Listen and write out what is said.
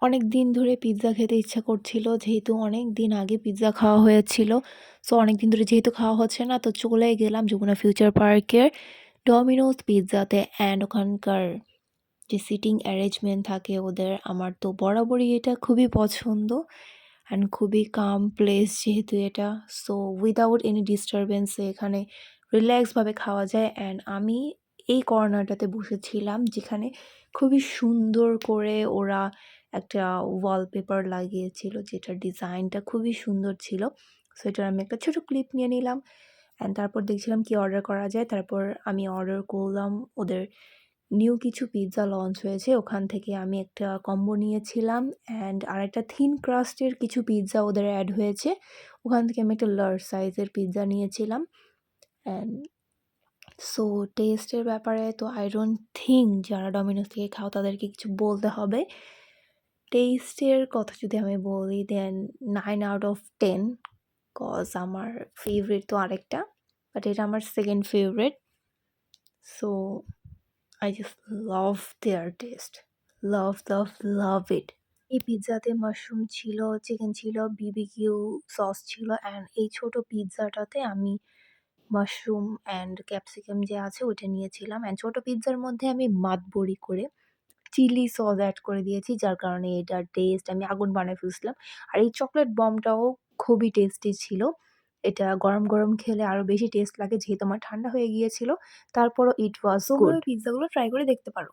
অনেকদিন ধরে পিৎজা খেতে ইচ্ছা করছিল। যেহেতু অনেকদিন আগে পিৎজা খাওয়া হয়েছিল। সো অনেকদিন ধরে যেহেতু খাওয়া হচ্ছে না, তো চলে গেলাম যমুনা ফিউচার পার্কের ডমিনোজ পিৎজাতে। অ্যান্ড ওখানকার যে সিটিং অ্যারেঞ্জমেন্ট থাকে ওদের, আমার তো বরাবরই এটা খুবই পছন্দ। অ্যান্ড খুবই কাম প্লেস যেহেতু এটা, সো উইদাউট এনি ডিস্টারবেন্সে এখানে রিল্যাক্সভাবে খাওয়া যায়। অ্যান্ড আমি এই কর্নারটাতে বসেছিলাম যেখানে খুবই সুন্দর করে ওরা একটা ওয়ালপেপার লাগিয়েছিল, যেটার ডিজাইনটা খুবই সুন্দর ছিল। সো এটার আমি একটা ছোটো ক্লিপ নিয়ে নিলাম। অ্যান্ড তারপর দেখছিলাম কি অর্ডার করা যায়। তারপর আমি অর্ডার করলাম, ওদের নিউ কিছু পিৎজা লঞ্চ হয়েছে, ওখান থেকে আমি একটা কম্বো নিয়েছিলাম। অ্যান্ড আরেকটা থিন ক্রাস্টের কিছু পিৎজা ওদের অ্যাড হয়েছে, ওখান থেকে আমি একটা লার্জ সাইজের পিৎজা নিয়েছিলাম। অ্যান্ড সো টেস্টের ব্যাপারে তো আই ডোন্ট থিঙ্ক যারা ডমিনোস থেকে খাও তাদেরকে কিছু বলতে হবে। টেস্টের কথা যদি আমি বলি, দেন 9/10, কজ আমার ফেভারিট তো আরেকটা, বাট এটা আমার second favourite. So I just love their taste. Love, love, love it. এই পিৎজাতে মাশরুম ছিল, চিকেন ছিল, বিবিকিউ সস ছিল। অ্যান্ড এই ছোট পিৎজাটাতে আমি মাশরুম অ্যান্ড ক্যাপসিকাম যে আছে ওইটা নিয়েছিলাম। অ্যান্ড ছোট পিৎজার মধ্যে আমি মাতবড়ি করে চিলি সস অ্যাড করে দিয়েছি, যার কারণে এটার টেস্ট আমি আগুন বানায় ফেলছিলাম। আর এই চকলেট বমটাও খুবই টেস্টি ছিল। এটা গরম, গরম খেলে আরও বেশি টেস্ট লাগে, যেহেতু আমার ঠান্ডা হয়ে গিয়েছিল। তারপরও ইট ওয়াজ তোমরাও গুড। এই পিজ্জাগুলো ট্রাই করে দেখতে পারো।